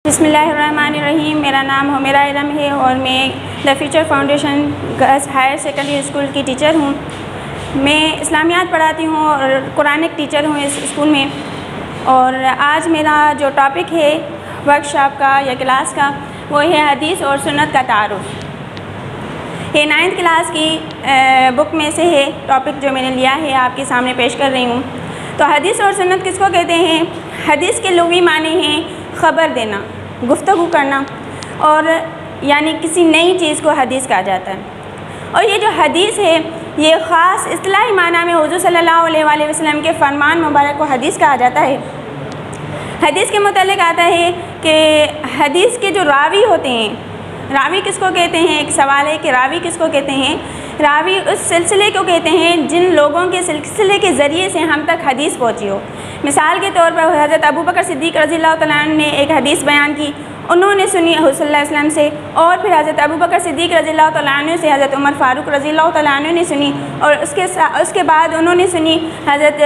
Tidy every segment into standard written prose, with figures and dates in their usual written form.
بسم اللہ الرحمن الرحیم۔ میرا نام حمیرہ علم ہے اور میں the Future Foundation Girls Higher Secondary School کی ٹیچر ہوں۔ میں اسلامیات پڑھاتی ہوں اور قرآنک ٹیچر ہوں اس اسکول میں۔ اور آج میرا جو ٹاپک ہے ورکشاپ کا یا کلاس کا وہ ہے حدیث اور سنت کا تعارف۔ یہ 9th کلاس کی بک میں سے ہے ٹاپک جو میں نے لیا ہے، آپ کے سامنے پیش کر رہی ہوں۔ تو حدیث اور سنت کس کو کہتے ہیں؟ حدیث کے لغوی معنی ہیں خبر دینا، گفتگو کرنا، اور یعنی کسی نئی چیز کو حدیث کہا جاتا ہے۔ اور یہ جو حدیث ہے یہ خاص اصطلاحی معنی میں حضور صلی اللہ علیہ وآلہ وسلم کے فرمان مبارک کو حدیث کہا جاتا ہے۔ حدیث کے متعلق آتا ہے کہ حدیث کے جو راوی ہوتے ہیں، راوی کس کو کہتے ہیں؟ ایک سوال ہے کہ راوی کس کو کہتے ہیں؟ راوی اس سلسلے کو کہتے ہیں جن لوگوں کے سلسلے کے ذریعے سے ہم تک حدیث پہنچی ہو۔ مثال کے طور پر حضرت ابوبکر صدیق رضی اللہ تعالیٰ عنہ نے ایک حدیث بیان کی، انہوں نے سنی حضور صلی اللہ علیہ وسلم سے، اور پھر حضرت ابوبکر صدیق رضی اللہ تعالیٰ عنہ سے حضرت عمر فاروق رضی اللہ تعالیٰ عنہ نے سنی، اور اس کے بعد انہوں نے سنی حضرت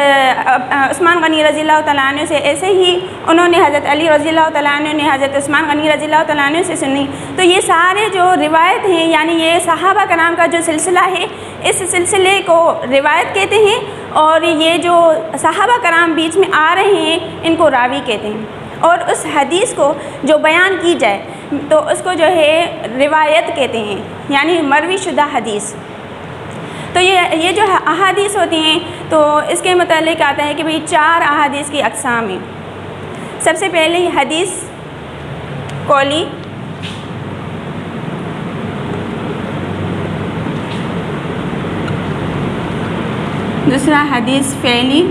عثمان غنی رضی اللہ تعالیٰ عنہ سے، ایسے ہی انہوں نے حضرت علی رضی اللہ تعالیٰ عنہ نے حضرت عثمان غنی رضی اللہ تعالیٰ عنہ سے سنی۔ تو یہ سارے جو روایت ہیں، یعنی یہ صحابہ کرام کا جو سلسلہ ہے، اس سلسلے کو روایت کہتے ہیں، اور یہ جو صحابہ کرام بیچ میں آ رہے ہیں ان کو راوی کہتے ہیں۔ اور اس حدیث کو جو بیان کی جائے تو اس کو جو ہے روایت کہتے ہیں، یعنی مروی شدہ حدیث۔ تو یہ جو احادیث ہوتی ہیں تو اس کے متعلق آتا ہے کہ بھئی 4 احادیث کی اقسام ہیں۔ سب سے پہلے حدیث قولی، دوسرا حدیث فعلی،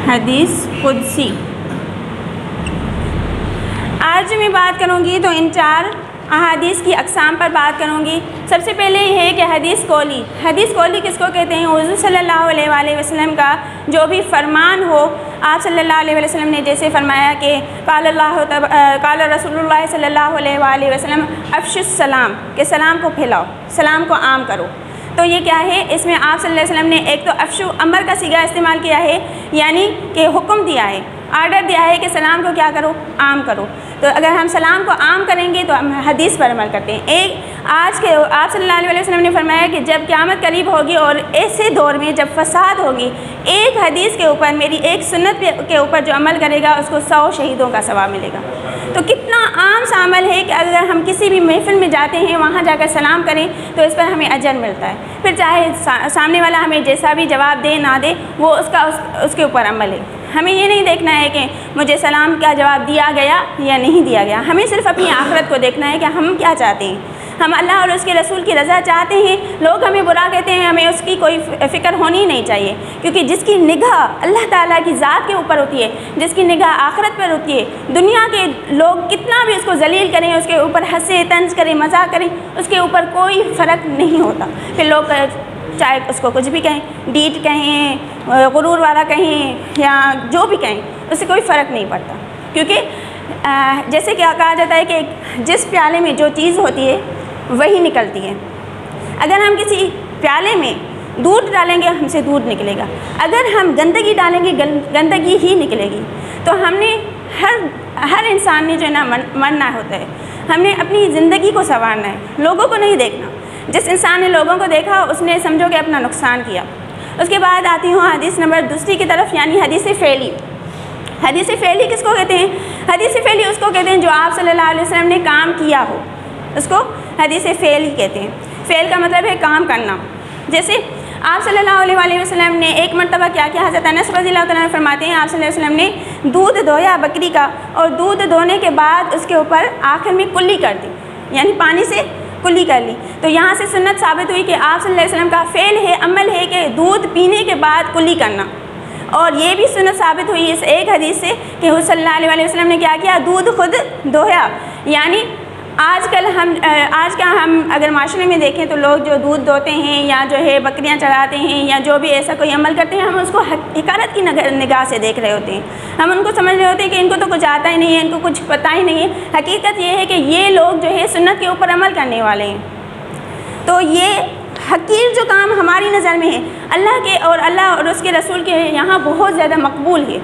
حدیث قدسی۔ آج میں بات کروں گی تو ان 4 احادیث کی اقسام پر بات کروں گی۔ سب سے پہلے یہ ہے کہ حدیث قولی۔ حدیث قولی کس کو کہتے ہیں؟ حضور صلی اللہ علیہ وآلہ وسلم کا جو بھی فرمان ہو، آپ صلی اللہ علیہ وآلہ وسلم نے جیسے فرمایا کہ قال رسول اللہ صلی اللہ علیہ وآلہ وسلم افشوا السلام، کہ سلام کو پھیلاؤ، سلام کو عام کرو۔ تو یہ کیا ہے؟ اس میں آپ صلی اللہ علیہ وسلم نے ایک تو افشو امر کا صیغہ استعمال کیا ہے، یعنی کہ حکم دیا ہے، آرڈر دیا ہے کہ سلام کو کیا کرو؟ عام کرو۔ تو اگر ہم سلام کو عام کریں گے تو ہم حدیث پر عمل کرتے ہیں۔ آج کے آپ صلی اللہ علیہ وسلم نے فرمایا کہ جب قیامت قریب ہوگی اور ایسے دور میں جب فساد ہوگی، ایک حدیث کے اوپر، میری ایک سنت کے اوپر جو عمل کرے گا اس کو 100 شہیدوں کا ثواب ملے گا۔ تو کتنا عام سا عمل ہے کہ اگر ہم کسی بھی محفل میں جاتے ہیں، وہاں جا کر سلام کریں تو اس پر ہمیں اجر ملتا ہے۔ پھر چاہے سامنے والا ہمیں جیسا بھی جواب دے نہ دے، وہ اس کے اوپر عمل ہے۔ ہمیں یہ نہیں دیکھنا ہے کہ مجھے سلام کا جواب دیا گیا یا نہیں دیا گیا، ہمیں صرف اپنی آخرت کو دیکھنا ہے کہ ہم کیا چاہتے ہیں۔ ہم اللہ اور اس کے رسول کی رضا چاہتے ہیں، لوگ ہمیں برا کہتے ہیں، ہمیں اس کی کوئی فکر ہونی نہیں چاہیے، کیونکہ جس کی نگاہ اللہ تعالیٰ کی ذات کے اوپر ہوتی ہے، جس کی نگاہ آخرت پر ہوتی ہے، دنیا کے لوگ کتنا بھی اس کو ذلیل کریں، اس کے اوپر ہنسے طنز کریں، مذاق کریں، اس کے اوپر کوئی فرق نہیں ہوتا۔ پھر لوگ چاہے اس کو کچھ بھی کہیں، ڈیٹ کہیں، غرور والا کہیں، یا جو بھی کہیں، اس سے کوئی فرق نہیں پڑتا، کیونکہ جیسے کہ کہا جاتا ہے کہ جس پیالے میں جو چیز ہوتی ہے وہی نکلتی ہے۔ اگر ہم کسی پیالے میں دودھ ڈالیں گے ہم سے دودھ نکلے گا، اگر ہم گندگی ڈالیں گے گندگی ہی نکلے گی۔ تو ہم نے ہر انسان نے جو ہے نا مرنا ہوتا ہے، ہم نے اپنی زندگی کو سنوارنا ہے، لوگوں کو نہیں دیکھنا۔ جس انسان نے لوگوں کو دیکھا اس نے سمجھو کہ اپنا نقصان کیا۔ اس کے بعد آتی ہوں حدیث نمبر 2 کی طرف، یعنی حدیث فعلی۔ حدیث فعلی کس کو کہتے ہیں؟ حدیث فعلی اس کو کہتے ہیں جو آپ صلی اللہ علیہ وسلم نے کام کیا ہو، اس کو حدیث فعلی کہتے ہیں۔ فعل کا مطلب ہے کام کرنا۔ جیسے آپ صلی اللہ علیہ وآلہ وسلم نے ایک مرتبہ کیا کیا؟ حضرت انس رضی اللہ تعالیٰ عنہ فرماتے ہیں آپ صلی اللہ علیہ وسلم نے دودھ دھویا بکری کا، اور دودھ دھونے کے بعد اس کے اوپر آخر میں کلی کر دی، یعنی پانی سے کلی کر لی۔ تو یہاں سے سنت ثابت ہوئی کہ آپ صلی اللہ علیہ وسلم کا فعل ہے، عمل ہے کہ دودھ پینے کے بعد کلی کرنا۔ اور یہ بھی سنت ثابت ہوئی اس ایک حدیث سے کہ حضور صلی اللہ علیہ وسلم نے کیا کیا؟ دودھ خود دھویا، یعنی آج کا ہم اگر معاشرے میں دیکھیں تو لوگ جو دودھ دوتے ہیں یا جو ہے بکریاں چراتے ہیں یا جو بھی ایسا کوئی عمل کرتے ہیں، ہم اس کو حقارت کی نگاہ سے دیکھ رہے ہوتے ہیں. ہم ان کو سمجھ رہے ہوتے ہیں کہ ان کو تو کچھ آتا ہی نہیں ہے، ان کو کچھ پتہ ہی نہیں ہے. حقیقت یہ ہے کہ یہ لوگ جو ہے سنت کے اوپر عمل کرنے والے ہیں. تو یہ حقیر جو کام ہماری نظر میں ہے، اللہ اور اس کے رسول کے یہاں بہت زیادہ مقبول ہے.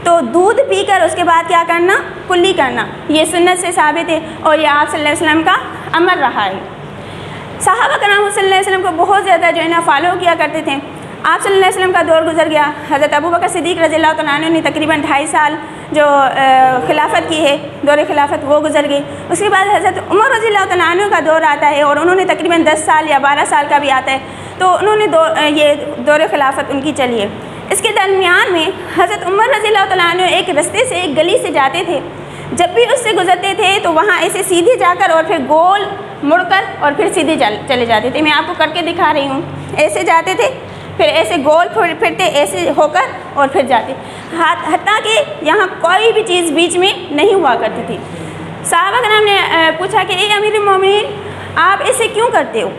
تو دودھ پی کر اس کے بعد کیا کرنا؟ کلی کرنا. یہ سنت سے ثابت ہے اور یہ آپ صلی اللہ علیہ وسلم کا عمل رہا ہے. صحابہ کرام صلی اللہ علیہ وسلم کو بہت زیادہ جو ہے نا فالو کیا کرتے تھے. آپ صلی اللہ علیہ وسلم کا دور گزر گیا. حضرت ابوبکر صدیق رضی اللہ تعالیٰ عنہ نے تقریباً 2.5 سال جو خلافت کی ہے، دور خلافت وہ گزر گئی. اس کے بعد حضرت عمر رضی اللہ تعالیٰ عنہ کا دور آتا ہے اور انہوں نے تقریباً 10 سال یا 12 سال کا بھی آتا ہے. تو انہوں نے یہ دور خلافت ان کی چلی ہے. اس کے درمیان میں حضرت عمر رضی اللہ تعالیٰ عنہ ایک رستے سے، ایک گلی سے جاتے تھے. جب بھی اس سے گزرتے تھے تو وہاں ایسے سیدھے جا کر اور پھر گول مڑ کر اور پھر سیدھے چلے جاتے تھے. میں آپ کو کر کے دکھا رہی ہوں. ایسے جاتے تھے، پھر ایسے گول پھرتے، ایسے ہو کر اور پھر جاتے، حتیٰ کہ یہاں کوئی بھی چیز بیچ میں نہیں ہوا کرتی تھی. صحابہ کرام نے پوچھا کہ اے امیر المومنین، آپ ایسے کیوں کرتے ہو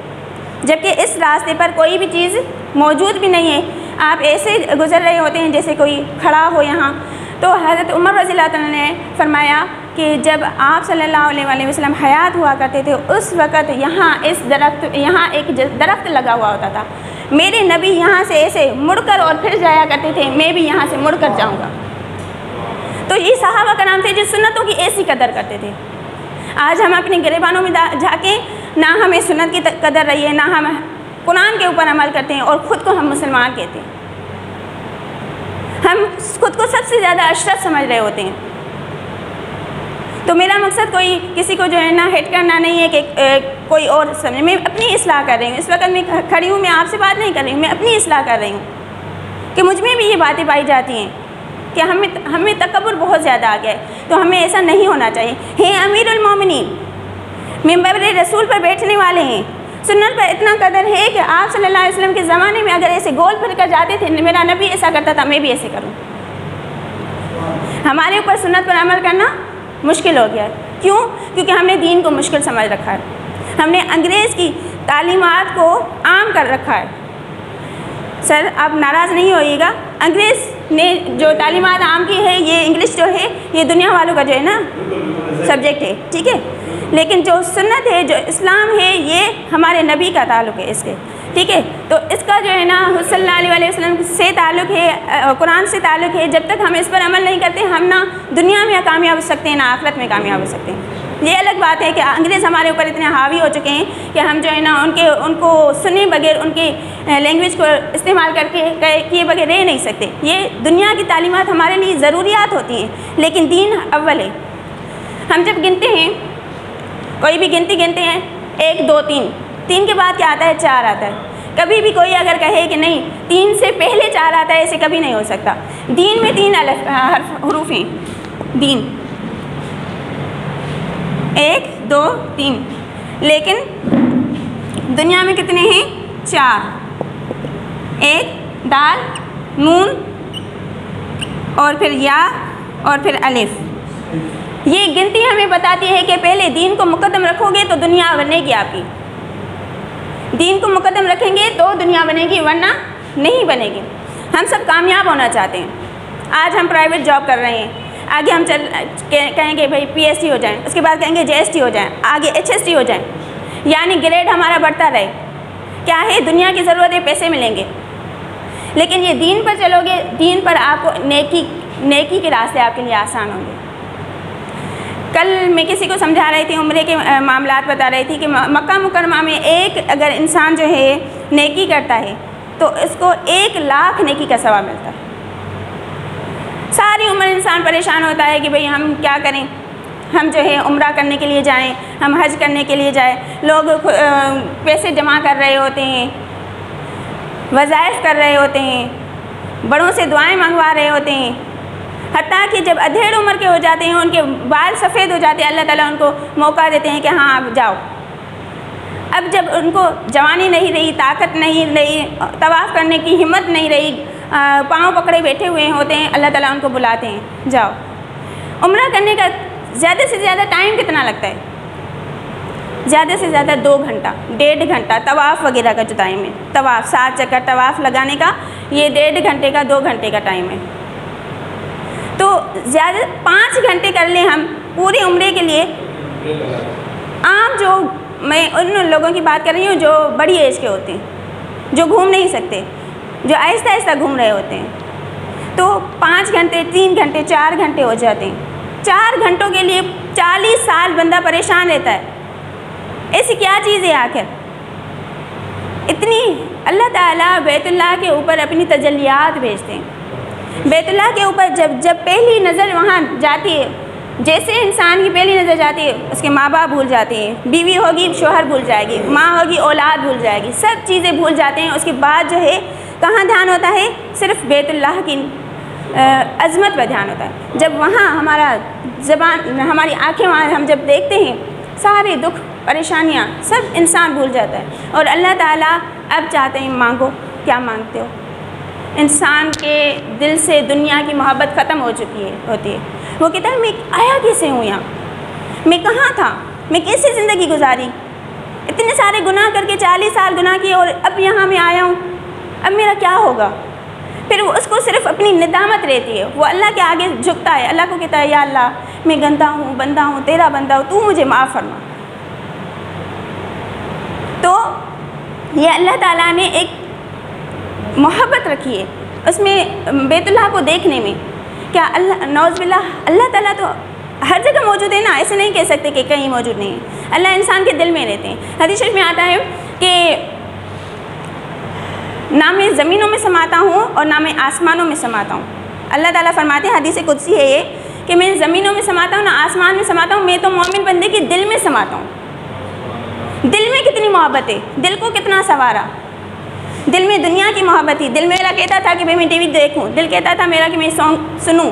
جبکہ اس راستے پر کوئی بھی چیز موجود بھی نہیں ہے؟ آپ ایسے گزر رہے ہوتے ہیں جیسے کوئی کھڑا ہو یہاں. تو حضرت عمر رضی اللہ تعالیٰ نے فرمایا کہ جب آپ صلی اللہ علیہ وسلم حیات ہوا کرتے تھے اس وقت یہاں ایک درخت لگا ہوا ہوتا تھا. میرے نبی یہاں سے ایسے مڑ کر اور پھر جایا کرتے تھے، میں بھی یہاں سے مڑ کر جاؤں گا. تو یہ صحابہ کرام تھے جو سنتوں کی ایسی قدر کرتے تھے. آج ہم اپنے گریبانوں میں جا کے نہ ہمیں سنت کی قدر رہی ہے، نہ ہم قرآن کے اوپر عمل کرتے ہیں اور خود کو ہم مسلمان کہتے ہیں. ہم خود کو سب سے زیادہ اشرف سمجھ رہے ہوتے ہیں. تو میرا مقصد کوئی کسی کو جو ہے نا ہٹ کرنا نہیں ہے کہ کوئی اور سمجھے. میں اپنی اصلاح کر رہی ہوں. اس وقت میں کھڑی ہوں، میں آپ سے بات نہیں کر رہی ہوں، میں اپنی اصلاح کر رہی ہوں کہ مجھ میں بھی یہ باتیں پائی جاتی ہیں کہ ہمیں تکبر بہت زیادہ آ گیا ہے. تو ہمیں ایسا نہیں ہونا چاہیے. ہے امیر المومنین، منبر رسول پر بیٹھنے والے ہیں. سنت پر اتنا قدر ہے کہ آپ صلی اللہ علیہ وسلم کے زمانے میں اگر ایسے گول پھر کر جاتے تھے، میرا نبی ایسا کرتا تھا، میں بھی ایسے کروں. ہمارے اوپر سنت پر عمل کرنا مشکل ہو گیا ہے. کیوں؟ کیونکہ ہم نے دین کو مشکل سمجھ رکھا ہے. ہم نے انگریز کی تعلیمات کو عام کر رکھا ہے. سر آپ ناراض نہیں ہوئیے گا، انگریز نے جو تعلیمات عام کی ہے، یہ انگلش جو ہے یہ دنیا والوں کا جو ہے نا سبجیکٹ ہے، ٹھیک ہے. لیکن جو سنت ہے، جو اسلام ہے، یہ ہمارے نبی کا تعلق ہے اس کے، ٹھیک ہے. تو اس کا جو ہے نا صلی اللہ علیہ وسلم سے تعلق ہے، قرآن سے تعلق ہے. جب تک ہم اس پر عمل نہیں کرتے، ہم نہ دنیا میں کامیاب ہو سکتے ہیں نہ آخرت میں کامیاب ہو سکتے ہیں. یہ الگ بات ہے کہ انگریز ہمارے اوپر اتنے حاوی ہو چکے ہیں کہ ہم جو ہے نا ان کو سنے بغیر، ان کی لینگویج کو استعمال کر کے کیے بغیر رہ نہیں سکتے. یہ دنیا کی تعلیمات ہمارے لیے ضروریات ہوتی ہیں، لیکن دین اول ہے. ہم جب گنتے ہیں، کوئی بھی گنتی گنتے ہیں 1 2 3، 3 کے بعد کیا آتا ہے؟ 4 آتا ہے. کبھی بھی کوئی اگر کہے کہ نہیں 3 سے پہلے 4 آتا ہے، ایسے کبھی نہیں ہو سکتا. دین میں 3 حروف ہیں. دین 1 2 3، لیکن دنیا میں کتنے ہیں؟ 4. 1 دال، نون اور پھر یا اور پھر الف. یہ گنتی ہمیں بتاتی ہے کہ پہلے دین کو مقدم رکھو گے تو دنیا بنے گی آپ کی. دین کو مقدم رکھیں گے تو دنیا بنے گی، ورنہ نہیں بنے گی. ہم سب کامیاب ہونا چاہتے ہیں. آج ہم پرائیویٹ جاب کر رہے ہیں، آگے ہم کہیں گے بھائی PhD ہو جائیں، اس کے بعد کہیں گے JST ہو جائیں، آگے HST ہو جائیں، یعنی گریڈ ہمارا بڑھتا رہے. کیا ہے؟ دنیا کی ضرورت ہے، پیسے ملیں گے. لیکن یہ دین پر چلو گے، دین پر آپ کو نیکی کے راستے آپ کے لیے آسان ہوں گے. کل میں کسی کو سمجھا رہی تھی، عمرے کے معاملات بتا رہی تھی کہ مکہ مکرمہ میں ایک اگر انسان جو ہے نیکی کرتا ہے تو اس کو 1 لاکھ نیکی کا ثواب ملتا ہے. ساری عمر انسان پریشان ہوتا ہے کہ بھئی ہم کیا کریں، ہم جو ہے عمرہ کرنے کے لیے جائیں، ہم حج کرنے کے لیے جائیں. لوگ پیسے جمع کر رہے ہوتے ہیں، وظائف کر رہے ہوتے ہیں، بڑوں سے دعائیں منگوا رہے ہوتے ہیں. حتیٰ کہ جب ادھیڑ عمر کے ہو جاتے ہیں، ان کے بال سفید ہو جاتے ہیں، اللہ تعالیٰ ان کو موقع دیتے ہیں کہ ہاں آپ جاؤ. اب جب ان کو جوانی نہیں رہی، طاقت نہیں رہی، طواف کرنے کی ہمت نہیں رہی، پاؤں پکڑے بیٹھے ہوئے ہوتے ہیں، اللہ تعالیٰ ان کو بلاتے ہیں جاؤ. عمرہ کرنے کا زیادہ سے زیادہ ٹائم کتنا لگتا ہے؟ زیادہ سے زیادہ 2 گھنٹہ 1.5 گھنٹہ طواف وغیرہ کا جو ٹائم ہے، طواف 7 چکر طواف لگانے کا، یہ 1.5 گھنٹے کا 2 گھنٹے کا ٹائم ہے۔ تو زیادہ 5 گھنٹے کر لیں ہم پورے عمرے کے لیے۔ عام جو میں ان لوگوں کی بات کر رہی ہوں جو بڑی ایج کے ہوتے ہیں، جو گھوم نہیں سکتے، جو آہستہ آہستہ گھوم رہے ہوتے ہیں، تو 5 گھنٹے 3 گھنٹے 4 گھنٹے ہو جاتے ہیں۔ 4 گھنٹوں کے لیے 40 سال بندہ پریشان رہتا ہے۔ ایسی کیا چیز ہے آخر؟ اتنی اللہ تعالیٰ بیت اللہ کے اوپر اپنی تجلیات بھیجتے ہیں۔ بیت اللہ کے اوپر جب پہلی نظر وہاں جاتی ہے، جیسے انسان کی پہلی نظر جاتی ہے اس کے ماں باپ بھول جاتے ہیں، بیوی ہوگی شوہر بھول جائے گی، ماں ہوگی اولاد بھول جائے گی، سب چیزیں بھول جاتے ہیں۔ اس کے بعد جو ہے کہاں دھیان ہوتا ہے؟ صرف بیت اللہ کی عظمت پر دھیان ہوتا ہے۔ جب وہاں ہماری آنکھیں وہاں ہم جب دیکھتے ہیں، سارے دکھ پریشانیاں سب انسان بھول جاتا ہے، اور اللہ تعالیٰ اب چاہتے ہیں مانگو، کیا مانگتے ہو؟ انسان کے دل سے دنیا کی محبت ختم ہو چکی ہوتی ہے۔ وہ کہتا ہے میں آیا کیسے ہوں یہاں، میں کہاں تھا، میں کیسے زندگی گزاری، اتنے سارے گناہ کر کے 40 سال گناہ کیے، اور اب یہاں میں آیا ہوں، اب میرا کیا ہوگا؟ پھر وہ اس کو صرف اپنی ندامت رہتی ہے، وہ اللہ کے آگے جھکتا ہے، اللہ کو کہتا ہے یا اللہ میں گندا ہوں، بندہ ہوں، تیرا بندہ ہوں، تو مجھے معاف فرما۔ تو یہ اللہ تعالیٰ نے ایک محبت رکھی ہے اس میں بیت اللہ کو دیکھنے میں۔ کیا اللہ نعوذ باللہ اللہ تعالیٰ تو ہر جگہ موجود ہے نا، ایسے نہیں کہہ سکتے کہ کہیں موجود نہیں ہے، اللہ انسان کے دل میں رہتے ہیں۔ حدیث شریف میں آتا ہے کہ نہ میں زمینوں میں سماتا ہوں اور نہ میں آسمانوں میں سماتا ہوں۔ اللہ تعالیٰ فرماتے ہیں، حدیث قدسی ہے یہ، کہ میں زمینوں میں سماتا ہوں نہ آسمان میں سماتا ہوں، میں تو مومن بندے کے دل میں سماتا ہوں۔ دل میں کتنی محبت ہے، دل کو کتنا سنوارا۔ دل میں دنیا کی محبت تھی، دل میرا کہتا تھا کہ بھائی میں ٹی وی دیکھوں، دل کہتا تھا میرا کہ میں سانگ سنوں،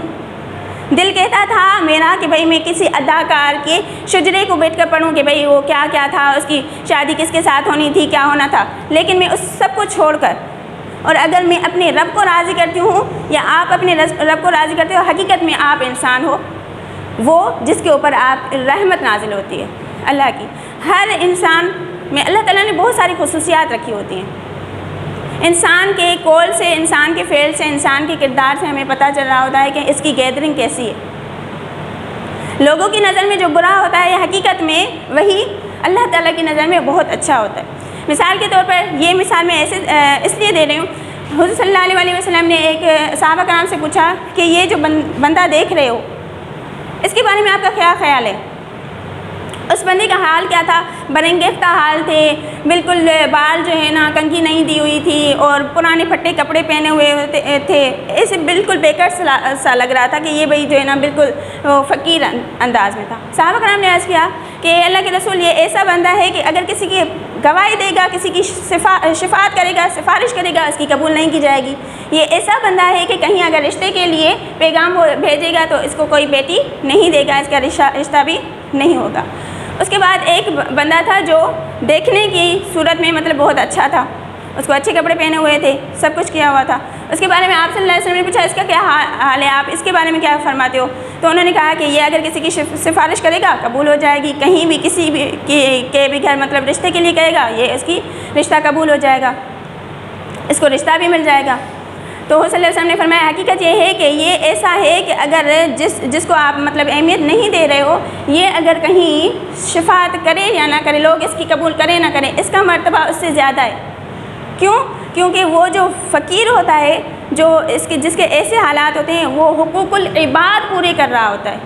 دل کہتا تھا میرا کہ بھائی میں کسی اداکار کے شجرے کو بیٹھ کر پڑھوں کہ بھائی وہ کیا کیا تھا، اس کی شادی کس کے ساتھ ہونی تھی، کیا ہونا تھا۔ لیکن میں اس سب کو چھوڑ کر، اور اگر میں اپنے رب کو راضی کرتی ہوں یا آپ اپنے رب کو راضی کرتے ہو، حقیقت میں آپ انسان ہو وہ جس کے اوپر آپ رحمت نازل ہوتی ہے اللہ کی۔ ہر انسان میں اللہ تعالیٰ نے بہت ساری خصوصیات رکھی ہوتی ہیں۔ انسان کے قول سے، انسان کے فعل سے، انسان کے کردار سے ہمیں پتہ چل رہا ہوتا ہے کہ اس کی گیدرنگ کیسی ہے۔ لوگوں کی نظر میں جو برا ہوتا ہے حقیقت میں وہی اللہ تعالیٰ کی نظر میں بہت اچھا ہوتا ہے۔ مثال کے طور پر یہ مثال میں ایسے اس لیے دے رہی ہوں، حضور صلی اللہ علیہ وسلم نے ایک صحابہ کرام سے پوچھا کہ یہ جو بندہ دیکھ رہے ہو اس کے بارے میں آپ کا کیا خیال ہے؟ اس بندے کا حال کیا تھا؟ برنگیختہ حال تھے، بالکل بال جو ہے نا کنگھی نہیں دی ہوئی تھی، اور پرانے پھٹے کپڑے پہنے ہوئے تھے، ایسے بالکل بیکار سا لگ رہا تھا کہ یہ بھائی جو ہے نا بالکل فقیر انداز میں تھا۔ صحابہ کرام نے عرض کیا کہ اللہ کے رسول یہ ایسا بندہ ہے کہ اگر کسی کی گواہی دے گا، کسی کی شفاعت کرے گا، سفارش کرے گا، اس کی قبول نہیں کی جائے گی۔ یہ ایسا بندہ ہے کہ کہیں اگر رشتے کے لیے پیغام بھیجے گا تو اس کو کوئی بیٹی نہیں دے گا، اس کا رشتہ بھی نہیں ہوگا۔ اس کے بعد ایک بندہ تھا جو دیکھنے کی صورت میں مطلب بہت اچھا تھا، اس کو اچھے کپڑے پہنے ہوئے تھے، سب کچھ کیا ہوا تھا۔ اس کے بارے میں آپ صلی اللہ علیہ وسلم نے پوچھا اس کا کیا حال ہے، آپ اس کے بارے میں کیا فرماتے ہو؟ تو انہوں نے کہا کہ یہ اگر کسی کی سفارش کرے گا قبول ہو جائے گی، کہیں بھی کسی بھی کے بھی گھر مطلب رشتے کے لیے کہے گا یہ اس کی رشتہ قبول ہو جائے گا، اس کو رشتہ بھی مل جائے گا۔ تو صلی اللہ علیہ وسلم نے فرمایا حقیقت یہ ہے کہ یہ ایسا ہے کہ اگر جس کو آپ مطلب اہمیت نہیں دے رہے ہو، یہ اگر کہیں شفاعت کرے یا نہ کرے، لوگ اس کی قبول کریں نہ کریں، اس کا مرتبہ اس سے زیادہ ہے۔ کیوں؟ کیونکہ وہ جو فقیر ہوتا ہے، جو جس کے ایسے حالات ہوتے ہیں، وہ حقوق العباد پورے کر رہا ہوتا ہے۔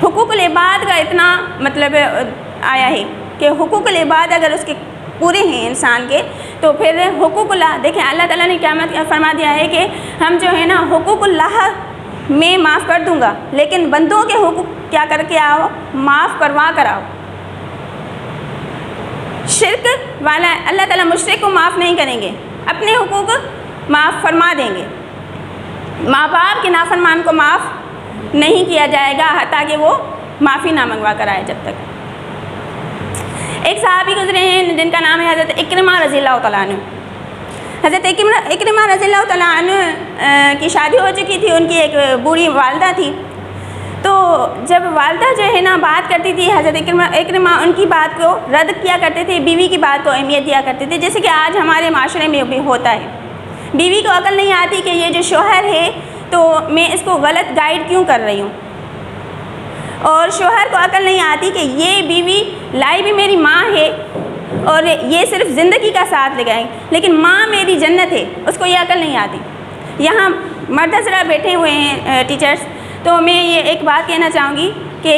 حقوق العباد کا اتنا مطلب آیا ہے کہ حقوق العباد اگر اس کے پورے ہیں انسان کے، تو پھر حقوق اللہ دیکھیں اللہ تعالیٰ نے کیا فرما دیا ہے کہ ہم جو ہے نا حقوق اللہ میں معاف کر دوں گا، لیکن بندوں کے حقوق کیا کر کے آؤ؟ معاف کروا کر آؤ۔ شرک والا اللہ تعالیٰ مشرک کو معاف نہیں کریں گے، اپنے حقوق معاف فرما دیں گے۔ ماں باپ کے نافرمان کو معاف نہیں کیا جائے گا حتیٰ کہ وہ معافی نہ منگوا کر آئے جب تک۔ ایک صحابی گزرے ہیں جن کا نام ہے حضرت اکرمہ رضی اللہ تعالیٰ عنہ۔ حضرت اکرمہ رضی اللہ تعالیٰ عنہ کی شادی ہو چکی تھی، ان کی ایک بوڑھی والدہ تھی۔ تو تو جب والدہ جو ہے نا بات کرتی تھی حضرت اکرمہ ان کی بات کو رد کیا کرتے تھے، بیوی کی بات کو اہمیت دیا کرتے تھے، جیسے کہ آج ہمارے معاشرے میں بھی ہوتا ہے۔ بیوی کو عقل نہیں آتی کہ یہ جو شوہر ہے تو میں اس کو غلط گائیڈ کیوں کر رہی ہوں، اور شوہر کو عقل نہیں آتی کہ یہ بیوی لائی بھی میری ماں ہے اور یہ صرف زندگی کا ساتھ لگائیں، لیکن ماں میری جنت ہے، اس کو یہ عقل نہیں آتی۔ یہاں مرد حضرات بیٹھے ہوئے ہیں ٹیچرز، تو میں یہ ایک بات کہنا چاہوں گی کہ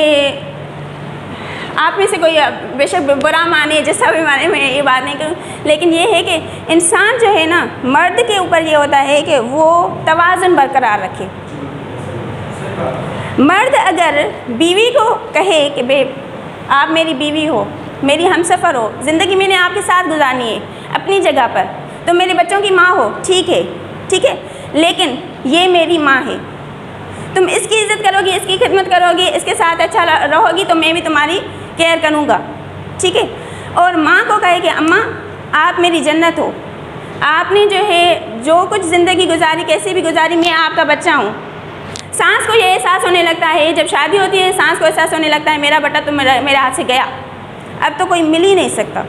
آپ میں سے کوئی بے شک برا مانے، جیسا بھی مانے، میں یہ بات نہیں کروں، لیکن یہ ہے کہ انسان جو ہے نا مرد کے اوپر یہ ہوتا ہے کہ وہ توازن برقرار رکھے۔ مرد اگر بیوی کو کہے کہ بے آپ میری بیوی ہو، میری ہم سفر ہو، زندگی میں نے آپ کے ساتھ گزارنی ہے اپنی جگہ پر، تو میرے بچوں کی ماں ہو، ٹھیک ہے، لیکن یہ میری ماں ہے، تم اس کی عزت کرو گی، اس کی خدمت کرو گی، اس کے ساتھ اچھا رہو گی تو میں بھی تمہاری کیئر کروں گا، ٹھیک ہے۔ اور ماں کو کہے کہ اماں آپ میری جنت ہو، آپ نے جو ہے جو کچھ زندگی گزاری کیسی بھی گزاری، میں آپ کا بچہ ہوں۔ سانس کو یہ احساس ہونے لگتا ہے، جب شادی ہوتی ہے سانس کو احساس ہونے لگتا ہے میرا بیٹا تو میرے ہاتھ سے گیا، اب تو کوئی مل ہی نہیں سکتا،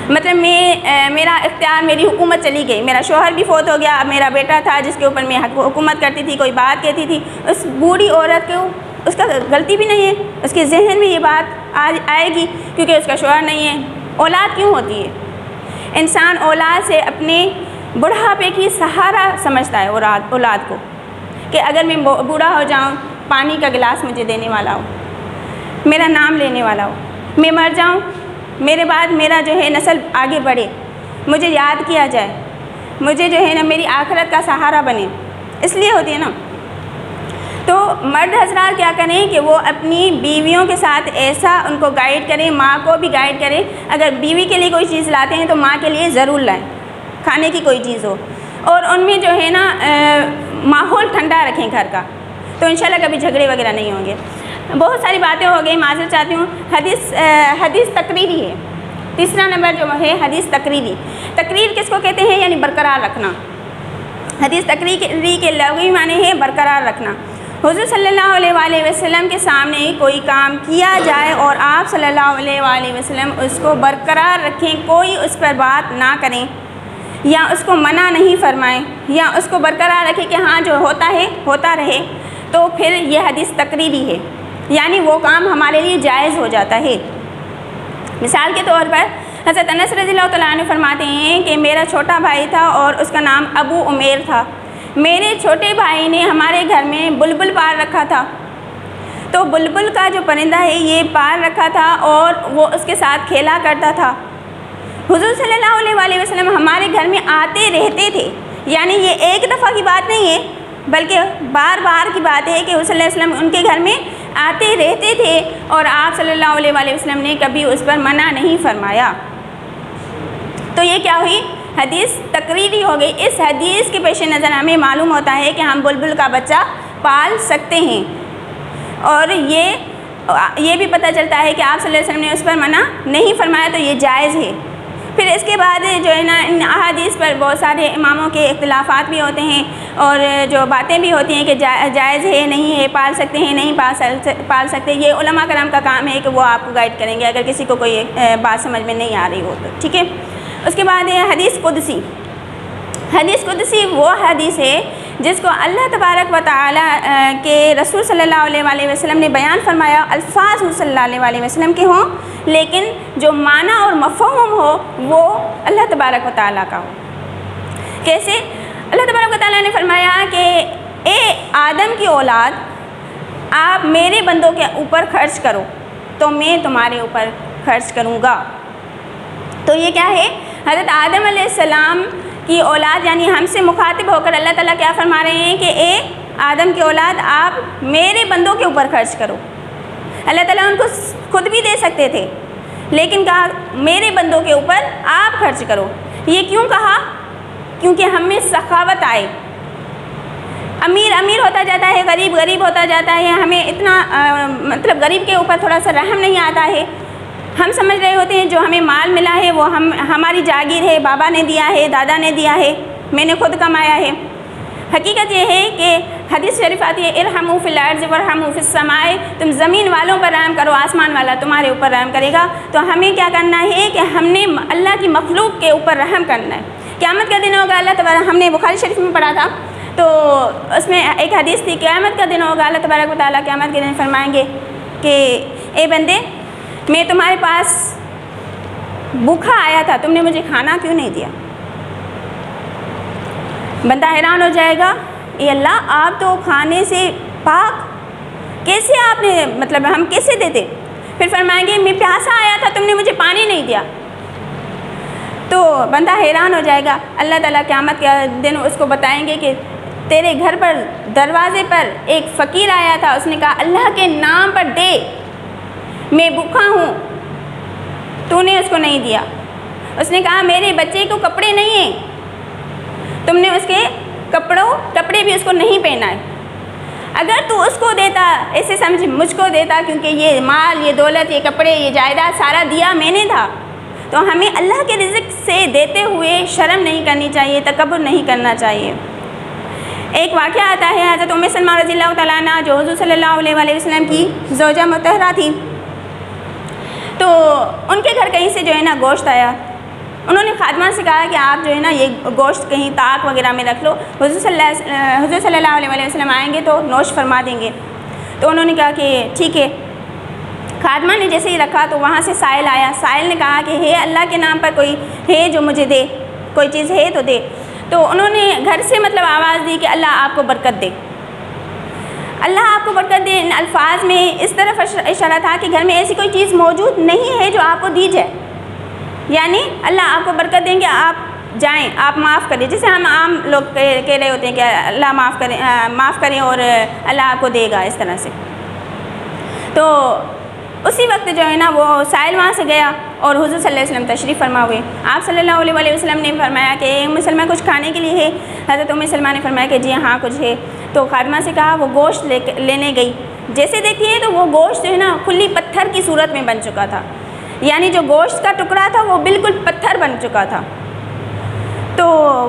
مطلب میرا اختیار، میری حکومت چلی گئی، میرا شوہر بھی فوت ہو گیا، اب میرا بیٹا تھا جس کے اوپر میں حکومت کرتی تھی، کوئی بات کہتی تھی، اس بوڑھی عورت کو اس کا غلطی بھی نہیں ہے، اس کے ذہن میں یہ بات آئے گی کیونکہ اس کا شوہر نہیں ہے۔ اولاد کیوں ہوتی ہے؟ انسان اولاد سے اپنے بڑھاپے کی سہارا سمجھتا ہے اولاد کو، کہ اگر میں بوڑھا ہو جاؤں پانی کا گلاس مجھے دینے والا ہو، میرا نام لینے والا ہو، میں مر جاؤں میرے بعد میرا جو ہے نسل آگے بڑھے، مجھے یاد کیا جائے، مجھے جو ہے نا میری آخرت کا سہارا بنے، اس لیے ہوتی ہے نا۔ تو مرد حضرات کیا کریں کہ وہ اپنی بیویوں کے ساتھ ایسا ان کو گائیڈ کریں، ماں کو بھی گائیڈ کریں، اگر بیوی کے لیے کوئی چیز لاتے ہیں تو ماں کے لیے ضرور لائیں، کھانے کی کوئی چیز ہو، اور ان میں جو ہے نا ماحول ٹھنڈا رکھیں گھر کا، تو انشاءاللہ کبھی جھگڑے وغیرہ نہیں ہوں گے۔ بہت ساری باتیں ہو گئی، معذرت چاہتی ہوں۔ حدیث تقریری ہے، تیسرا نمبر جو ہے حدیث تقریری۔ تقریر کس کو کہتے ہیں؟ یعنی برقرار رکھنا۔ حدیث تقریری کے لغوی معنی ہے برقرار رکھنا۔ حضور صلی اللہ علیہ وآلہ وسلم کے سامنے کوئی کام کیا جائے اور آپ صلی اللہ علیہ وآلہ وسلم اس کو برقرار رکھیں، کوئی اس پر بات نہ کریں یا اس کو منع نہیں فرمائیں یا اس کو برقرار رکھیں کہ ہاں جو ہوتا ہے ہوتا رہے، تو پھر یہ حدیث تقریری ہے، یعنی وہ کام ہمارے لیے جائز ہو جاتا ہے۔ مثال کے طور پر حضرت انس رضی اللہ تعالیٰ عنہ فرماتے ہیں کہ میرا چھوٹا بھائی تھا اور اس کا نام ابو عمیر تھا، میرے چھوٹے بھائی نے ہمارے گھر میں بلبل پال رکھا تھا، تو بلبل کا جو پرندہ ہے یہ پال رکھا تھا اور وہ اس کے ساتھ کھیلا کرتا تھا۔ حضور صلی اللہ علیہ وآلہ وسلم ہمارے گھر میں آتے رہتے تھے، یعنی یہ ایک دفعہ کی بات نہیں ہے بلکہ بار بار کی بات ہے کہ حضور صلی اللہ علیہ وسلم ان کے گھر میں آتے رہتے تھے اور آپ صلی اللہ علیہ وآلہ وسلم نے کبھی اس پر منع نہیں فرمایا۔ تو یہ کیا ہوئی؟ حدیث تقریری ہو گئی۔ اس حدیث کے پیش نظر ہمیں معلوم ہوتا ہے کہ ہم بلبل کا بچہ پال سکتے ہیں، اور یہ بھی پتہ چلتا ہے کہ آپ صلی اللہ علیہ وسلم نے اس پر منع نہیں فرمایا، تو یہ جائز ہے۔ پھر اس کے بعد جو ہے نا ان احادیث پر بہت سارے اماموں کے اختلافات بھی ہوتے ہیں اور جو باتیں بھی ہوتی ہیں کہ جائز ہے نہیں ہے، پال سکتے ہیں نہیں پال سکتے، یہ علماء کرام کا کام ہے کہ وہ آپ کو گائیڈ کریں گے اگر کسی کو کوئی بات سمجھ میں نہیں آ رہی ہو تو، ٹھیک ہے۔ اس کے بعد ہے حدیث قدسی۔ حدیث قدسی وہ حدیث ہے جس کو اللہ تبارک و تعالیٰ کے رسول صلی اللہ علیہ وآلہ وسلم نے بیان فرمایا، الفاظ صلی اللہ علیہ وآلہ وسلم کے ہوں لیکن جو معنی اور مفہوم ہو وہ اللہ تبارک و تعالیٰ کا ہو۔ کیسے؟ اللہ تبارک و تعالیٰ نے فرمایا کہ اے آدم کی اولاد، آپ میرے بندوں کے اوپر خرچ کرو تو میں تمہارے اوپر خرچ کروں گا۔ تو یہ کیا ہے؟ حضرت آدم علیہ السلام کی اولاد یعنی ہم سے مخاطب ہو کر اللہ تعالیٰ کیا فرما رہے ہیں کہ اے آدم کی اولاد، آپ میرے بندوں کے اوپر خرچ کرو۔ اللہ تعالیٰ ان کو خود بھی دے سکتے تھے لیکن کہا میرے بندوں کے اوپر آپ خرچ کرو۔ یہ کیوں کہا؟ کیونکہ ہم میں سخاوت آئے، امیر امیر ہوتا جاتا ہے، غریب غریب ہوتا جاتا ہے، ہمیں اتنا مطلب غریب کے اوپر تھوڑا سا رحم نہیں آتا ہے۔ ہم سمجھ رہے ہوتے ہیں جو ہمیں مال ملا ہے وہ ہماری جاگیر ہے، بابا نے دیا ہے، دادا نے دیا ہے، میں نے خود کمایا ہے۔ حقیقت یہ ہے کہ حدیث شریف آتی ہے ارحموا فی الارض وارحموا فی السماء، تم زمین والوں پر رحم کرو، آسمان والا تمہارے اوپر رحم کرے گا۔ تو ہمیں کیا کرنا ہے کہ ہم نے اللہ کی مخلوق کے اوپر رحم کرنا ہے۔ قیامت کا دن ہوگا، اللہ تبارک، ہم نے بخاری شریف میں پڑھا تھا، تو اس میں ایک حدیث تھی، قیامت کا دن ہوگا، اللہ تبارک و تعالیٰ قیامت کے دن فرمائیں گے کہ اے بندے، میں تمہارے پاس بھوکا آیا تھا، تم نے مجھے کھانا کیوں نہیں دیا؟ بندہ حیران ہو جائے گا، اے اللہ آپ تو کھانے سے پاک، کیسے آپ نے، مطلب ہم کیسے دیتے؟ پھر فرمائیں گے میں پیاسا آیا تھا، تم نے مجھے پانی نہیں دیا۔ تو بندہ حیران ہو جائے گا، اللہ تعالیٰ قیامت کے دن اس کو بتائیں گے کہ تیرے گھر پر دروازے پر ایک فقیر آیا تھا، اس نے کہا اللہ کے نام پر دے، میں بھوکا ہوں، تو نے اس کو نہیں دیا۔ اس نے کہا میرے بچے کو کپڑے نہیں ہیں، تم نے اس کے کپڑے بھی اس کو نہیں پہنائے۔ اگر تو اس کو دیتا، ایسے سمجھ مجھ کو دیتا، کیونکہ یہ مال، یہ دولت، یہ کپڑے، یہ جائیداد سارا دیا میں نے تھا۔ تو ہمیں اللہ کے رزق سے دیتے ہوئے شرم نہیں کرنی چاہیے، تکبر نہیں کرنا چاہیے۔ ایک واقعہ آتا ہے، حضرت ام سلمہ رضی اللہ تعالیٰ عنہ جو حضور صلی اللہ علیہ وسلم کی زوجہ مطہرہ تھی، تو ان کے گھر کہیں سے جو ہے نا گوشت آیا۔ انہوں نے خادمہ سے کہا کہ آپ جو ہے نا یہ گوشت کہیں طاق وغیرہ میں رکھ لو، حضور صلی اللہ علیہ وسلم آئیں گے تو نوش فرما دیں گے۔ تو انہوں نے کہا کہ ٹھیک ہے۔ خادمہ نے جیسے ہی رکھا تو وہاں سے سائل آیا، سائل نے کہا کہ ہے اللہ کے نام پر کوئی ہے جو مجھے دے، کوئی چیز ہے تو دے۔ تو انہوں نے گھر سے مطلب آواز دی کہ اللہ آپ کو برکت دے، اللہ آپ کو برکت دے۔ ان الفاظ میں اس طرف اشارہ تھا کہ گھر میں ایسی کوئی چیز موجود نہیں ہے جو آپ کو دی جائے، یعنی اللہ آپ کو برکت دیں گے، آپ جائیں، آپ معاف کریں، جسے ہم عام لوگ کہہ رہے ہوتے ہیں کہ اللہ معاف کریں اور اللہ آپ کو دے گا، اس طرح سے۔ تو اسی وقت جو ہے نا وہ سائل وہاں سے گیا اور حضور صلی اللہ علیہ وسلم تشریف فرما ہوئے۔ آپ صلی اللہ علیہ وسلم نے فرمایا کہ ام سلمہ کچھ کھانے کے لیے ہے؟ حضرت ام سلمہ نے فرمایا کہ جی ہاں کچھ ہے۔ تو خادمہ سے کہا وہ گوشت لینے گئی، جیسے دیکھیے تو وہ گوشت جو ہے نا کھلی پتھر کی صورت میں بن چکا تھا، یعنی جو گوشت کا ٹکڑا تھا وہ بالکل پتھر بن چکا تھا۔ تو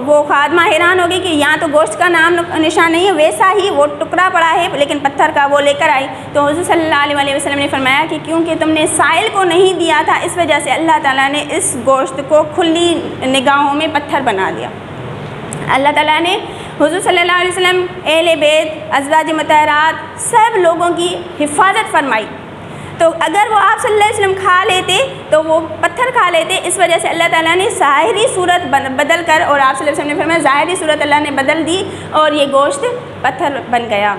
وہ خادمہ حیران ہو گئی کہ یہاں تو گوشت کا نام نشان نہیں ہے، ویسا ہی وہ ٹکڑا پڑا ہے لیکن پتھر کا، وہ لے کر آئی۔ تو حضور صلی اللہ علیہ وسلم نے فرمایا کہ کیونکہ تم نے سائل کو نہیں دیا تھا، اس وجہ سے اللہ تعالیٰ نے اس گوشت کو کھلی نگاہوں میں پتھر بنا دیا۔ اللہ تعالیٰ نے حضور صلی اللہ علیہ وسلم، اہل بیت، ازواج مطہرات سب لوگوں کی حفاظت فرمائی۔ تو اگر وہ آپ صلی اللہ علیہ وسلم کھا لیتے تو وہ پتھر کھا لیتے، اس وجہ سے اللہ تعالیٰ نے ظاہری صورت بدل کر، اور آپ صلی اللہ علیہ وسلم نے فرمایا ظاہری صورت اللہ نے بدل دی اور یہ گوشت پتھر بن گیا۔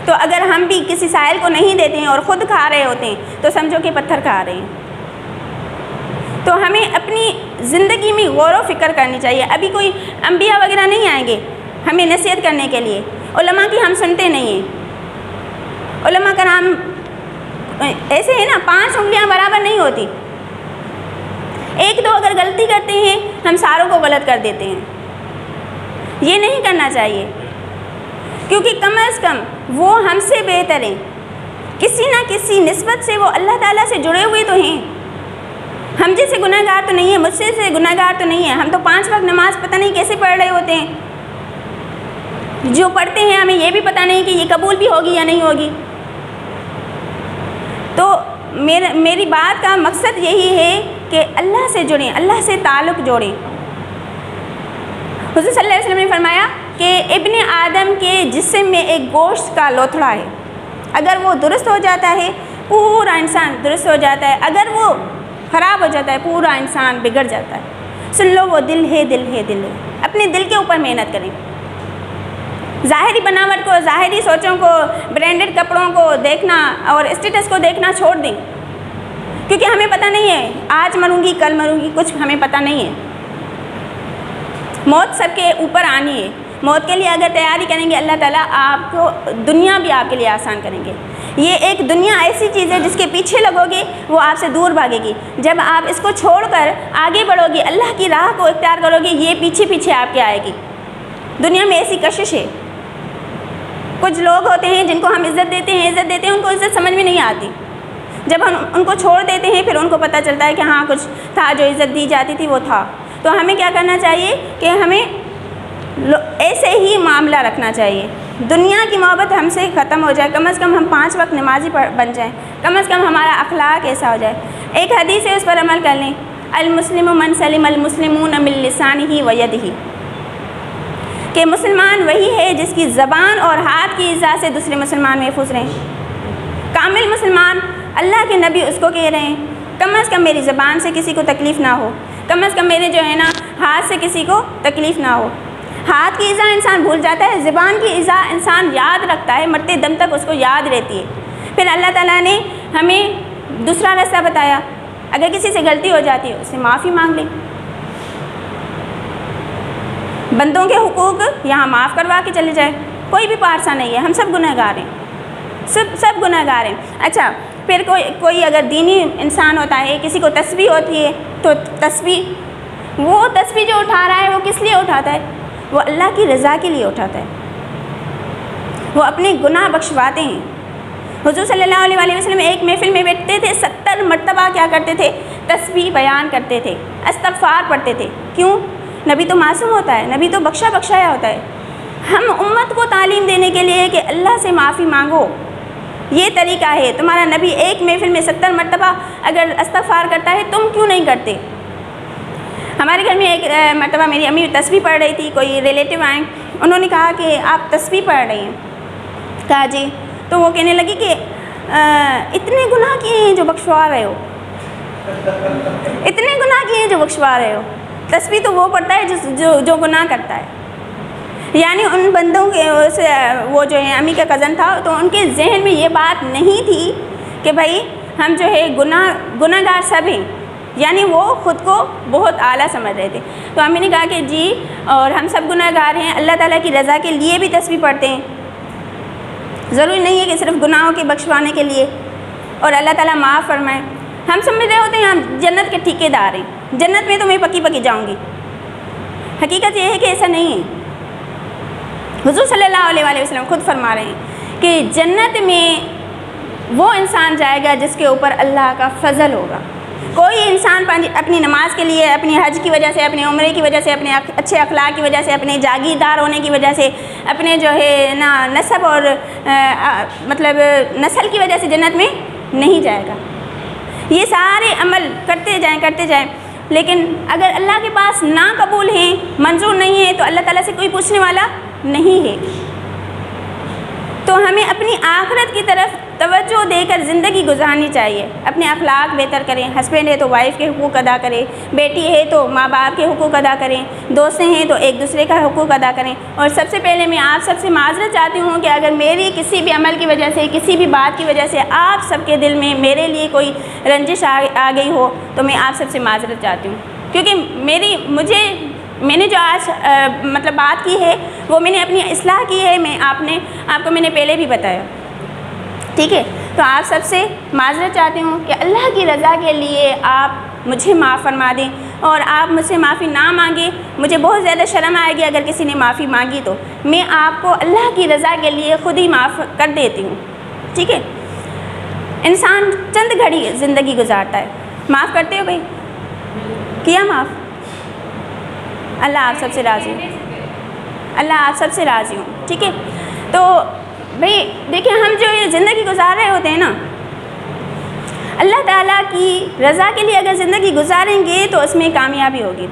تو اگر ہم بھی کسی سائل کو نہیں دیتے ہیں اور خود کھا رہے ہوتے ہیں تو سمجھو کہ پتھر کھا رہے ہیں۔ تو ہمیں اپنی زندگی میں غور و فکر کرنی چاہیے۔ ابھی کوئی انبیاء وغیرہ نہیں آئیں گے ہمیں نصیحت کرنے کے لیے، علماء کی ہم سنتے نہیں ہیں۔ علماء کرام ایسے ہیں نا، 5 انگلیاں برابر نہیں ہوتی، ایک دو اگر غلطی کرتے ہیں ہم ساروں کو غلط کر دیتے ہیں۔ یہ نہیں کرنا چاہیے، کیونکہ کم از کم وہ ہم سے بہتر ہیں، کسی نہ کسی نسبت سے وہ اللہ تعالیٰ سے جڑے ہوئے تو ہیں۔ ہم جیسے گناہ گار تو نہیں ہیں، مجھ سے گناہ گار تو نہیں ہیں۔ ہم تو 5 وقت نماز پتہ نہیں کیسے پڑھ رہے ہوتے ہیں، جو پڑھتے ہیں ہمیں یہ بھی پتہ نہیں کہ یہ قبول بھی ہوگی یا نہیں ہوگی۔ تو میری بات کا مقصد یہی ہے کہ اللہ سے جڑیں، اللہ سے تعلق جوڑیں۔ حضور صلی اللہ علیہ وسلم نے فرمایا کہ ابن آدم کے جسم میں ایک گوشت کا لوتھڑا ہے، اگر وہ درست ہو جاتا ہے پورا انسان درست ہو جاتا ہے، اگر وہ خراب ہو جاتا ہے پورا انسان بگڑ جاتا ہے۔ سن لو، وہ دل ہے، دل ہے، دل ہے۔ اپنے دل کے اوپر محنت کریں، ظاہری بناوٹ کو، ظاہری سوچوں کو، برانڈڈ کپڑوں کو دیکھنا اور اسٹیٹس کو دیکھنا چھوڑ دیں، کیونکہ ہمیں پتہ نہیں ہے آج مروں گی کل مروں گی، کچھ ہمیں پتہ نہیں ہے۔ موت سب کے اوپر آنی ہے، موت کے لیے اگر تیاری کریں گے اللہ تعالیٰ آپ کو دنیا بھی آپ کے لیے آسان کریں گے۔ یہ ایک دنیا ایسی چیز ہے جس کے پیچھے لگو گے وہ آپ سے دور بھاگے گی، جب آپ اس کو چھوڑ کر آگے بڑھو گے، اللہ کی راہ کو اختیار کرو گے، یہ پیچھے پیچھے آپ کے آئے گی۔ دنیا میں ایسی کشش ہے، کچھ لوگ ہوتے ہیں جن کو ہم عزت دیتے ہیں ان کو عزت سمجھ میں نہیں آتی، جب ہم ان کو چھوڑ دیتے ہیں پھر ان کو پتہ چلتا ہے کہ ہاں کچھ تھا، جو عزت دی جاتی تھی وہ تھا۔ تو ہمیں کیا کرنا چاہیے کہ ہمیں ایسے ہی معاملہ رکھنا چاہیے۔ دنیا کی محبت ہم سے ختم ہو جائے، کم از کم ہم 5 وقت نمازی بن جائیں، کم از کم ہمارا اخلاق ایسا ہو جائے۔ ایک حدیث ہے، اس پر عمل کر لیں، المسلم من سلم المسلمون من لسانہ و یدہ، کہ مسلمان وہی ہے جس کی زبان اور ہاتھ کی اذا سے دوسرے مسلمان محفوظ رہیں۔ کامل مسلمان، اللہ کے نبی اس کو کہہ رہے ہیں کم از کم میری زبان سے کسی کو تکلیف نہ ہو، کم از کم میرے جو ہے نا ہاتھ سے کسی کو تکلیف نہ ہو۔ ہاتھ کی اذا انسان بھول جاتا ہے، زبان کی اذا انسان یاد رکھتا ہے، مرتے دم تک اس کو یاد رہتی ہے۔ پھر اللہ تعالیٰ نے ہمیں دوسرا راستہ بتایا، اگر کسی سے غلطی ہو جاتی ہے اس سے معافی مانگ لیں۔ بندوں کے حقوق یہاں معاف کروا کے چلے جائے، کوئی بھی پارسا نہیں ہے، ہم سب گناہ گار ہیں، سب گناہ گار ہیں۔ اچھا، پھر کوئی اگر دینی انسان ہوتا ہے، کسی کو تسبیح ہوتی ہے تو وہ تسبیح جو اٹھا رہا ہے وہ کس لیے اٹھاتا ہے؟ وہ اللہ کی رضا کے لیے اٹھاتا ہے، وہ اپنے گناہ بخشواتے ہیں۔ حضور صلی اللہ علیہ وسلم ایک محفل میں بیٹھتے تھے، 70 مرتبہ کیا کرتے تھے؟ تسبیح بیان کرتے تھے، استغفار پڑھتے تھے۔ کیوں؟ نبی تو معصوم ہوتا ہے، نبی تو بخشایا ہوتا ہے۔ ہم امت کو تعلیم دینے کے لیے کہ اللہ سے معافی مانگو، یہ طریقہ ہے۔ تمہارا نبی ایک محفل میں 70 مرتبہ اگر استغفار کرتا ہے، تم کیوں نہیں کرتے؟ ہمارے گھر میں ایک مرتبہ میری امی تسبیح پڑھ رہی تھی، کوئی ریلیٹیو آئیں، انہوں نے کہا کہ آپ تسبیح پڑھ رہی ہیں؟ کہا جی۔ تو وہ کہنے لگی کہ اتنے گناہ کیے ہیں جو بخشوا رہے ہو، اتنے گناہ کیے ہیں جو بخشوا رہے ہو۔ تسبیح تو وہ پڑھتا ہے جو گناہ کرتا ہے۔ یعنی ان بندوں کے وہ جو ہے امی کا کزن تھا، تو ان کے ذہن میں یہ بات نہیں تھی کہ بھائی ہم جو ہے گناہ گار سب ہیں، یعنی وہ خود کو بہت اعلیٰ سمجھ رہے تھے۔ تو امی نے کہا کہ جی، اور ہم سب گناہ گار ہیں، اللہ تعالیٰ کی رضا کے لیے بھی تسبیح پڑھتے ہیں، ضروری نہیں ہے کہ صرف گناہوں کے بخشوانے کے لیے، اور اللہ تعالیٰ معاف فرمائے۔ ہم سمجھ رہے ہوتے ہیں ہم جنت کے ٹھیکیدار ہیں، جنت میں تو میں پکی جاؤں گی۔ حقیقت یہ ہے کہ ایسا نہیں ہے۔ حضور صلی اللہ علیہ وسلم خود فرما رہے ہیں کہ جنت میں وہ انسان جائے گا جس کے اوپر اللہ کا فضل ہوگا۔ کوئی انسان اپنی نماز کے لیے، اپنی حج کی وجہ سے، اپنے عمرے کی وجہ سے، اپنے اچھے اخلاق کی وجہ سے، اپنے جاگیردار ہونے کی وجہ سے، اپنے جو ہے نا نسب اور مطلب نسل کی وجہ سے جنت میں نہیں جائے گا۔ یہ سارے عمل کرتے جائیں، لیکن اگر اللہ کے پاس نہ قبول ہیں، منظور نہیں ہے، تو اللہ تعالیٰ سے کوئی پوچھنے والا نہیں ہے۔ تو ہمیں اپنی آخرت کی طرف توجہ دے کر زندگی گزارنی چاہیے، اپنے اخلاق بہتر کریں۔ ہسبینڈ ہے تو وائف کے حقوق ادا کریں، بیٹی ہے تو ماں باپ کے حقوق ادا کریں، دوستیں ہیں تو ایک دوسرے کا حقوق ادا کریں۔ اور سب سے پہلے میں آپ سب سے معذرت چاہتی ہوں کہ اگر میری کسی بھی عمل کی وجہ سے، کسی بھی بات کی وجہ سے آپ سب کے دل میں میرے لیے کوئی رنجش آ گئی ہو، تو میں آپ سب سے معذرت چاہتی ہوں، کیونکہ میں نے جو آج مطلب بات کی ہے وہ میں نے اپنی اصلاح کی ہے، آپ کو میں نے پہلے بھی بتایا، ٹھیک ہے؟ تو آپ سب سے معذرت چاہتی ہوں کہ اللہ کی رضا کے لیے آپ مجھے معاف فرما دیں، اور آپ مجھ سے معافی نہ مانگیں۔ مجھے بہت زیادہ شرم آئے گی اگر کسی نے معافی مانگی، تو میں آپ کو اللہ کی رضا کے لیے خود ہی معاف کر دیتی ہوں، ٹھیک ہے؟ انسان چند گھڑی زندگی گزارتا ہے، معاف کرتے ہو بھائی؟ کیا معاف؟ اللہ آپ سب سے راضی ہوں، اللہ آپ سب سے راضی ہوں، ٹھیک ہے؟ تو بھئی دیکھیں، ہم جو یہ زندگی گزار رہے ہوتے ہیں نا، اللہ تعالیٰ کی رضا کے لیے اگر زندگی گزاریں گے تو اس میں کامیابی ہوگی۔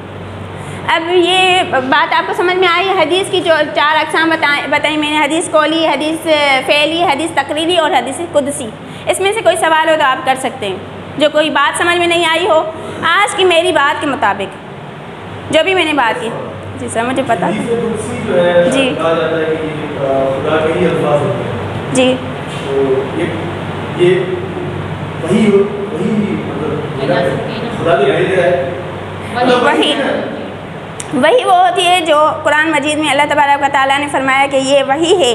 اب یہ بات آپ کو سمجھ میں آئی؟ حدیث کی جو 4 اقسام بتائیں میں نے، حدیث قولی، حدیث فعلی، حدیث تقریری اور حدیث قدسی۔ اس میں سے کوئی سوال ہو تو آپ کر سکتے ہیں، جو کوئی بات سمجھ میں نہیں آئی ہو آج کی میری بات کے مطابق، جو بھی میں نے بات کی۔ جی سر، مجھے پتا جی جی وہی وہ ہوتی ہے جو قرآن مجید میں اللہ تبارک و تعالیٰ نے فرمایا کہ یہ وحی ہے۔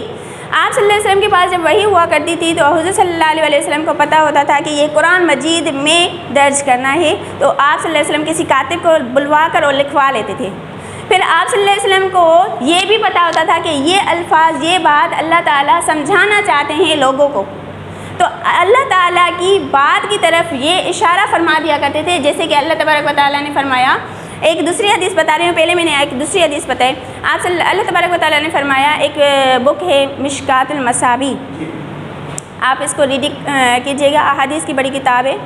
آپ صلی اللہ علیہ وسلم کے پاس جب وحی ہوا کرتی تھی تو حضور صلی اللہ علیہ وسلم کو پتہ ہوتا تھا کہ یہ قرآن مجید میں درج کرنا ہے، تو آپ صلی اللہ علیہ وسلم کسی کاتب کو بلوا کر اور لکھوا لیتے تھے۔ پھر آپ صلی اللہ علیہ وسلم کو یہ بھی پتہ ہوتا تھا کہ یہ الفاظ، یہ بات اللہ تعالیٰ سمجھانا چاہتے ہیں لوگوں کو، تو اللہ تعالیٰ کی بات کی طرف یہ اشارہ فرما دیا کرتے تھے، جیسے کہ اللہ تبارک و تعالیٰ نے فرمایا ایک دوسری حدیث بتا رہی ہوں، پہلے میں نے ایک دوسری حدیث بتائی. آپ صلی اللہ تبارک و تعالیٰ نے فرمایا، ایک بک ہے مشکات المصابیح، آپ اس کو ریڈنگ کیجیے گا. احادیث کی بڑی کتاب ہے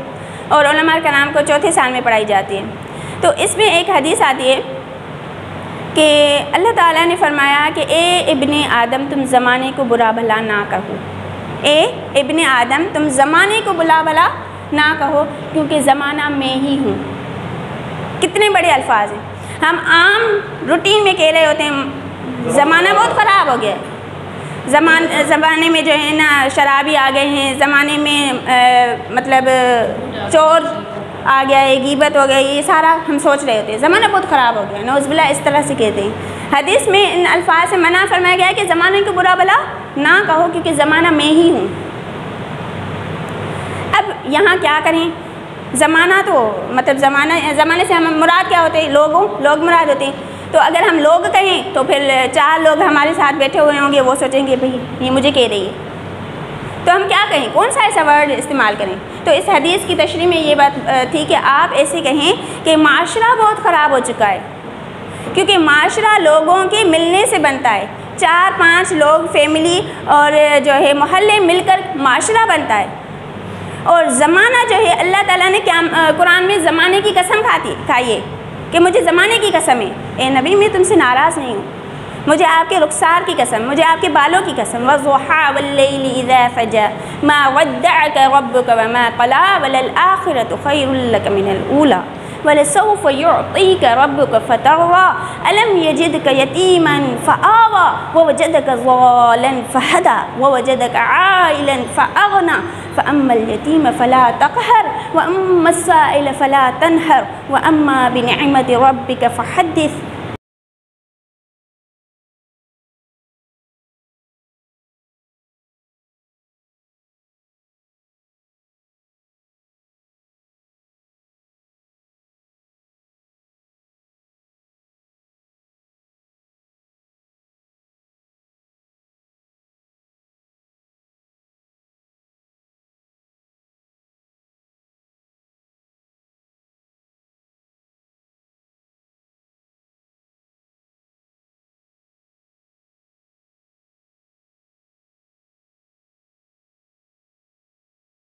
اور علماء کرام کو چوتھے سال میں پڑھائی جاتی ہے. تو اس میں ایک حدیث آتی ہے کہ اللہ تعالیٰ نے فرمایا کہ اے ابن آدم تم زمانے کو برا بھلا نہ کہو. اے ابن آدم تم زمانے کو برا بھلا نہ کہو کیونکہ زمانہ میں ہی ہوں. کتنے بڑے الفاظ ہیں. ہم عام روٹین میں کہہ رہے ہوتے ہیں زمانہ بہت خراب ہو گیا ہے، زمانے میں جو ہے نا شرابی آ گئے ہیں، زمانے میں مطلب چور آ گیا ہے، غیبت ہو گئی، یہ سارا ہم سوچ رہے ہوتے ہیں زمانہ بہت خراب ہو گیا. نعوذ باللہ اس طرح سے کہتے ہیں. حدیث میں ان الفاظ سے منع فرمایا گیا ہے کہ زمانے کو برا بھلا نہ کہو کیونکہ زمانہ میں ہی ہوں. اب یہاں کیا کریں؟ زمانہ تو مطلب زمانے سے ہم مراد کیا ہوتے ہیں؟ لوگ مراد ہوتے ہیں. تو اگر ہم لوگ کہیں تو پھر 4 لوگ ہمارے ساتھ بیٹھے ہوئے ہوں گے، وہ سوچیں گے بھئی یہ مجھے کہہ رہی ہے. تو ہم کیا کہیں؟ کون سا ایسا ورڈ استعمال کریں؟ تو اس حدیث کی تشریح میں یہ بات تھی کہ آپ ایسے کہیں کہ معاشرہ بہت خراب ہو چکا ہے، کیونکہ معاشرہ لوگوں کے ملنے سے بنتا ہے. 4-5 لوگ فیملی اور جو ہے محلے مل کر معاشرہ بنتا ہے. اور زمانہ جو ہے اللہ تعالیٰ نے کیا قرآن میں زمانے کی قسم کھائی ہے کہ مجھے زمانے کی قسم ہے. اے نبی میں تم سے ناراض نہیں ہوں، مجھے آپ کے رخسار کی قسم، مجھے آپ کے بالوں کی قسم. وَالضُّحَىٰ وَاللَّيْلِ إِذَا سَجَىٰ مَا وَدَّعَكَ رَبُّكَ وَمَا قَلَىٰ وَلَلْآخِرَةُ خَيْرٌ لَّكَ مِنَ الْأُولَىٰ وَلَسَوْفَ يُعْطِيكَ رَبُّكَ فَتَرْضَىٰ أَلَمْ يَجِدْكَ يَتِيمًا فَآوَىٰ وَوَجَدَكَ ضَالًّا فَهَدَىٰ وَوَجَدَكَ عَائِلًا فَأَغْنَىٰ فَأَمَّا الْيَتِيمَ فَلَا تَقْهَرْ وَأَمَّا السَّائِلَ فَلَا تَنْهَرْ وَأَمَّا بِنِعْمَةِ رَبِّكَ فَحَدِّثْ